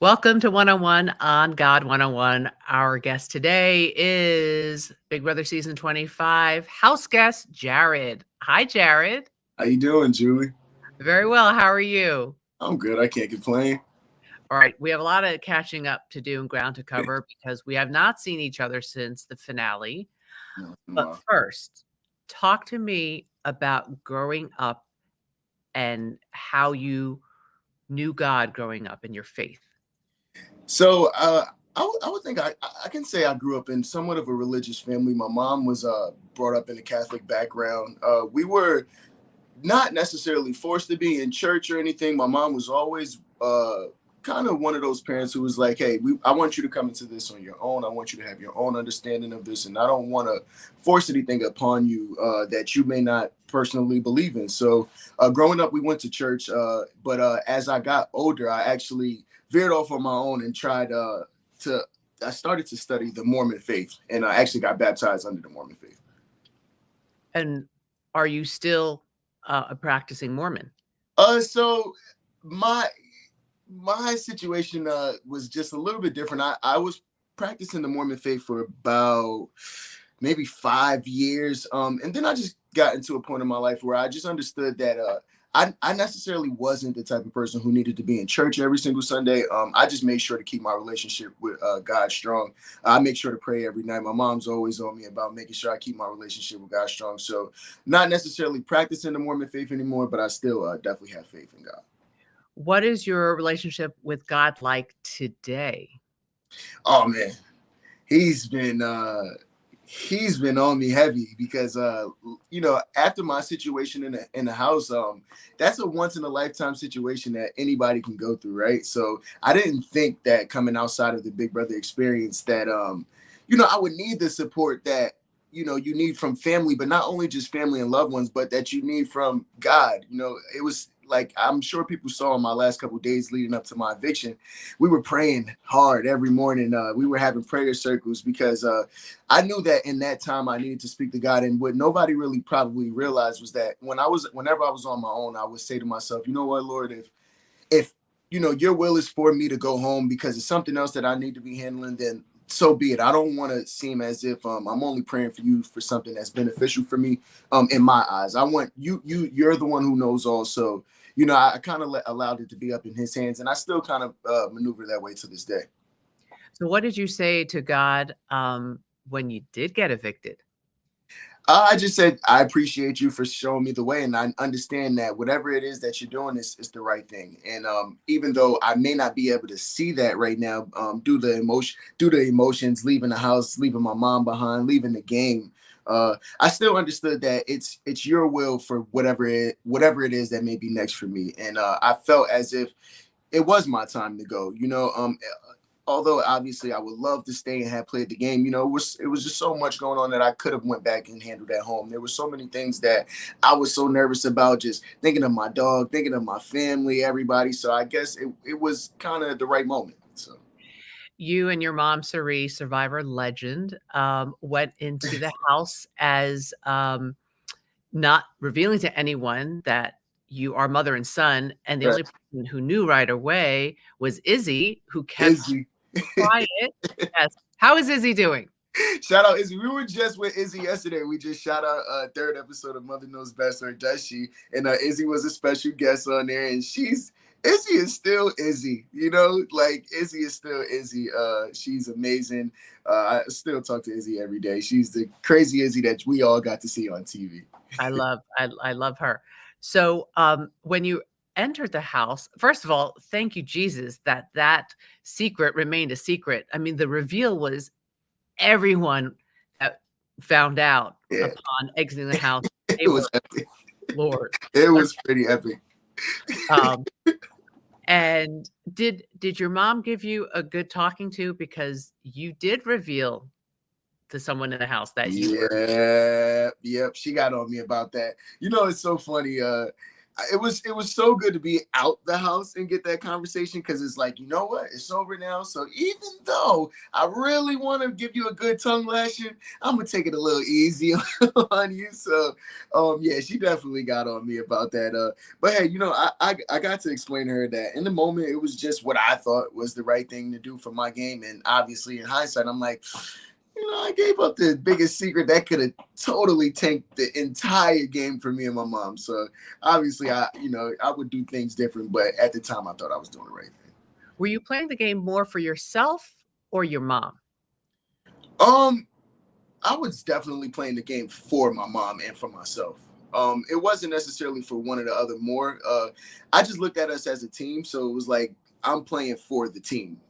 Welcome to One on One on God 101. Our guest today is Big Brother Season 25 house guest, Jared. Hi, Jared. How you doing, Julie? Very well. How are you? I'm good. I can't complain. All right. We have a lot of catching up to do and ground to cover because we have not seen each other since the finale. No, But no. first, talk to me about growing up and how you knew God growing up in your faith. So I would think I can say I grew up in somewhat of a religious family. My mom was brought up in a Catholic background. We were not necessarily forced to be in church or anything. My mom was always kind of one of those parents who was like, "Hey, I want you to come into this on your own. I want you to have your own understanding of this, and I don't want to force anything upon you that you may not personally believe in." So, growing up, we went to church, but as I got older, I actually veered off on my own and tried to. I started to study the Mormon faith, and I actually got baptized under the Mormon faith. And are you still a practicing Mormon? So my my situation was just a little bit different. I was practicing the Mormon faith for about maybe 5 years. And then I just got into a point in my life where I just understood that I necessarily wasn't the type of person who needed to be in church every single Sunday. I just made sure to keep my relationship with God strong. I make sure to pray every night. My mom's always on me about making sure I keep my relationship with God strong. So, not necessarily practicing the Mormon faith anymore, but I still definitely have faith in God. What is your relationship with God like today? Oh man, he's been he's been on me heavy because after my situation in the house, that's a once in a lifetime situation that anybody can go through, right? So I didn't think that coming outside of the Big Brother experience that I would need the support that you need from family, but not only just family and loved ones, but that you need from God. It was like, I'm sure people saw in my last couple of days leading up to my eviction, we were praying hard every morning. We were having prayer circles because I knew that in that time I needed to speak to God. And what nobody really probably realized was that whenever I was on my own, I would say to myself, you know what, Lord, if your will is for me to go home because it's something else that I need to be handling, then so be it. I don't want to seem as if I'm only praying for you for something that's beneficial for me. In my eyes, I want you're the one who knows all. So I kind of allowed it to be up in His hands, and I still kind of maneuver that way to this day. So what did you say to God, when you did get evicted? I just said I appreciate you for showing me the way, and I understand that whatever it is that you're doing is the right thing. And even though I may not be able to see that right now, due to emotions, leaving the house, leaving my mom behind, leaving the game, I still understood that it's your will for whatever it is that may be next for me. And I felt as if it was my time to go. Although obviously I would love to stay and have played the game, it was just so much going on that I could have went back and handled at home. There were so many things that I was so nervous about, just thinking of my dog, thinking of my family, everybody. So I guess it was kind of the right moment. So You and your mom, Cerie, survivor legend, went into the house as, not revealing to anyone that you are mother and son, and the right. only person who knew right away was Izzy, who kept Izzy. quiet. Yes. How is Izzy doing? Shout out Izzy. We were just with Izzy yesterday. We just shot our third episode of Mother Knows Best, or does she? And Izzy was a special guest on there, and Izzy is still Izzy. Like Izzy is still Izzy. She's amazing. I still talk to Izzy every day. She's the crazy Izzy that we all got to see on TV. I love her. So, when you entered the house, first of all, thank you, Jesus, that that secret remained a secret. I mean, the reveal was everyone that found out Yeah, upon exiting the house, it they was were epic. floored. It Like, was pretty epic. um, and did your mom give you a good talking to? Because you did reveal to someone in the house that you were Yeah, yep. She got on me about that. It's so funny. it was so good to be out the house and get that conversation, because it's like, you know what, it's over now. So even though I really want to give you a good tongue lashing, I'm gonna take it a little easy on you. So yeah, she definitely got on me about that. But hey, I got to explain to her that in the moment it was just what I thought was the right thing to do for my game, and obviously in hindsight I'm like, I gave up the biggest secret that could have totally tanked the entire game for me and my mom. So obviously, I would do things different, but at the time, I thought I was doing the right thing. Were you playing the game more for yourself or your mom? Um, I was definitely playing the game for my mom and for myself. It wasn't necessarily for one or the other more. I just looked at us as a team, so it was like I'm playing for the team.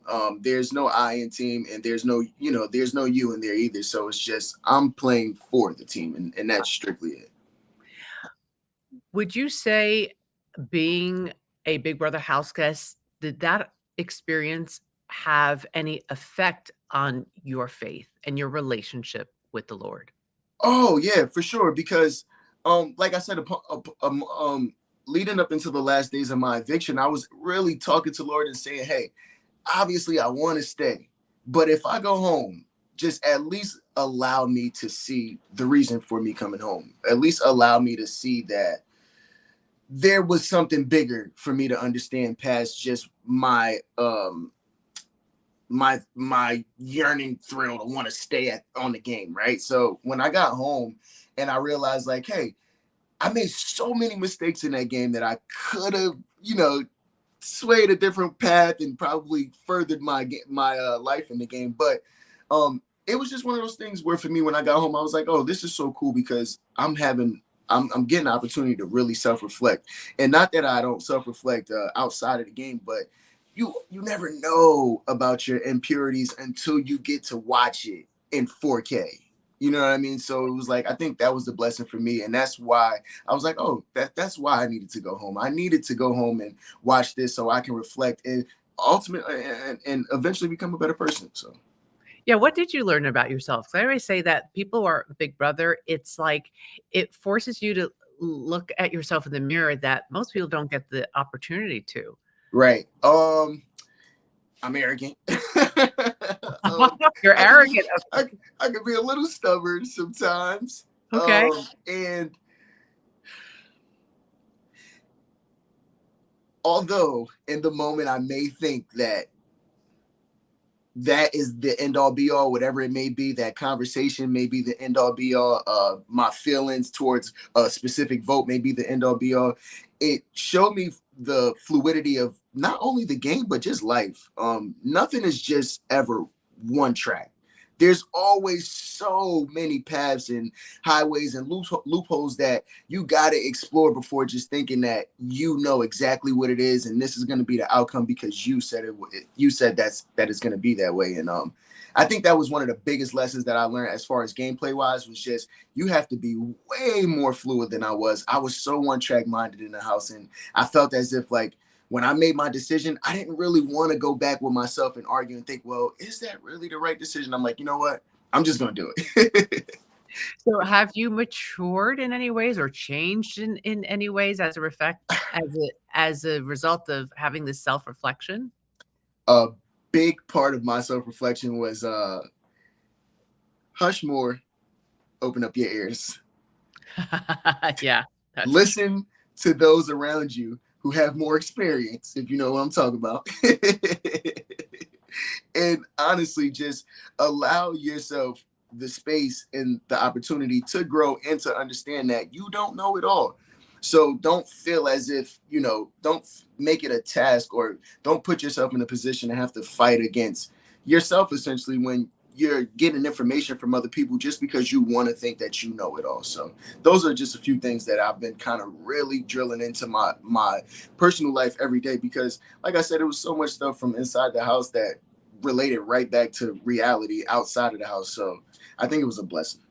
There's no I in team, and there's no you in there either. So it's just I'm playing for the team, and that's strictly it. Would you say being a Big Brother house guest, did that experience have any effect on your faith and your relationship with the Lord? Oh yeah, for sure. Because, like I said, leading up into the last days of my eviction, I was really talking to Lord and saying, "Hey, obviously, I want to stay, but if I go home, just at least allow me to see the reason for me coming home. At least allow me to see that there was something bigger for me to understand past just my yearning thrill to want to stay on the game, right? So when I got home and I realized, like, hey, I made so many mistakes in that game that I could have, swayed a different path and probably furthered my life in the game. But it was just one of those things where for me, when I got home, I was like, oh, this is so cool, because I'm getting an opportunity to really self-reflect. And not that I don't self-reflect outside of the game, but you never know about your impurities until you get to watch it in 4K. You know what I mean? So it was like, I think that was the blessing for me. And that's why I was like, oh, that's why I needed to go home. I needed to go home and watch this so I can reflect and ultimately and eventually become a better person. So Yeah, what did you learn about yourself? 'Cause I always say that people who are Big Brother, it's like it forces you to look at yourself in the mirror that most people don't get the opportunity to. right. I'm arrogant. You're I could be arrogant. I could be a little stubborn sometimes. Okay. And although in the moment I may think that is the end all be all, whatever it may be, that conversation may be the end all be all, my feelings towards a specific vote may be the end all be all. It showed me the fluidity of not only the game but just life. Nothing is just ever one track. There's always so many paths and highways and loopholes that you got to explore before just thinking that you know exactly what it is and this is going to be the outcome because you said it. You said that it's going to be that way. And I think that was one of the biggest lessons that I learned as far as gameplay wise, was just you have to be way more fluid than I was. I was so one track minded in the house, and I felt as if, like, when I made my decision, I didn't really want to go back with myself and argue and think, well, is that really the right decision? I'm like, you know what? I'm just going to do it. So have you matured in any ways or changed in any ways as a result of having this self-reflection? A big part of my self-reflection was hush more, open up your ears. Yeah, that's for sure. Listen to those around you who have more experience, if you know what I'm talking about. And honestly, just allow yourself the space and the opportunity to grow and to understand that you don't know it all. So don't feel as if, don't make it a task, or don't put yourself in a position to have to fight against yourself essentially when you're getting information from other people just because you want to think that you know it all. So those are just a few things that I've been kind of really drilling into my personal life every day, because like I said, it was so much stuff from inside the house that related right back to reality outside of the house. So I think it was a blessing.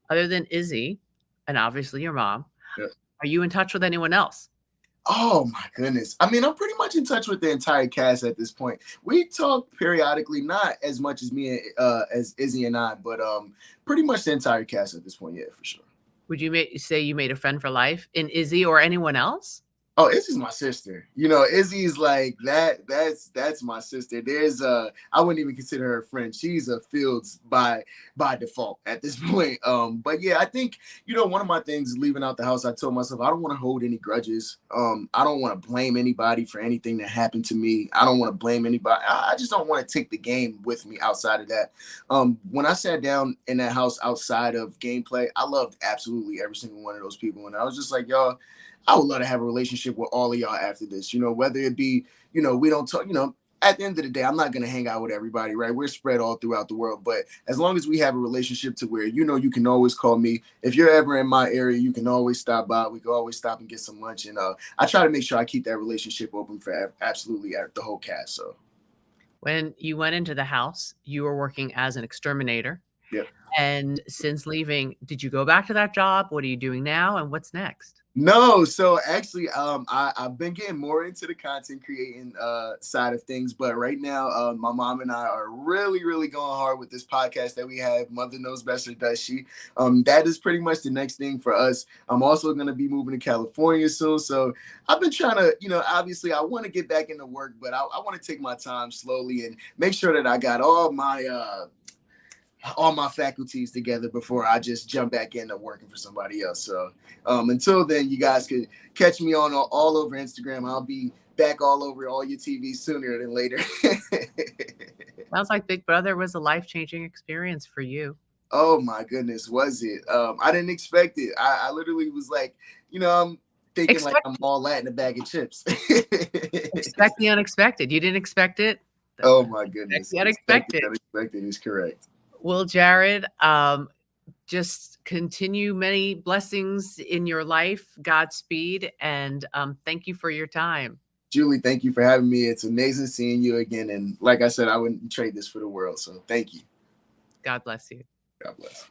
Other than Izzy, and obviously your mom, Yeah. are you in touch with anyone else? Oh my goodness. I mean, I'm pretty much in touch with the entire cast at this point. We talk periodically, not as much as me as Izzy and I, but pretty much the entire cast at this point, yeah, for sure. Would you say you made a friend for life in Izzy or anyone else? Oh, Izzy's my sister. You know, Izzy's like that. That's my sister. There's I wouldn't even consider her a friend. She's a Fields by default at this point. But yeah, I think, you know, one of my things leaving out the house, I told myself I don't want to hold any grudges. I don't want to blame anybody for anything that happened to me. I don't want to blame anybody. I just don't want to take the game with me outside of that. When I sat down in that house outside of gameplay, I loved absolutely every single one of those people, and I was just like, y'all, I would love to have a relationship with all of y'all after this, you know, whether it be, you know, we don't talk, you know, at the end of the day, I'm not going to hang out with everybody, right? We're spread all throughout the world. But as long as we have a relationship to where, you know, you can always call me. If you're ever in my area, you can always stop by. We can always stop and get some lunch. And I try to make sure I keep that relationship open for absolutely the whole cast. So, When you went into the house, you were working as an exterminator. yeah. And since leaving, did you go back to that job? What are you doing now? And what's next? No, so actually, I've been getting more into the content creating side of things, but right now, my mom and I are really going hard with this podcast that we have. Mother Knows Best, or Does She? That is pretty much the next thing for us. I'm also going to be moving to California soon, so I've been trying to, you know, obviously I want to get back into work, but I want to take my time slowly and make sure that I got all my faculties together before I just jump back into working for somebody else. So until then, you guys could catch me on all over Instagram. I'll be back all over all your TV sooner than later. Sounds like Big Brother was a life-changing experience for you. Oh my goodness, was it? I didn't expect it. I literally was like, you know, I'm thinking like Expect I'm all that in a bag of chips. expect the unexpected. You didn't expect it? Oh my Expect goodness. the Expected, unexpected. unexpected is correct. Well, Jared, just continue many blessings in your life. Godspeed, and thank you for your time. Julie, thank you for having me. It's amazing seeing you again. And like I said, I wouldn't trade this for the world. So thank you. God bless you. God bless.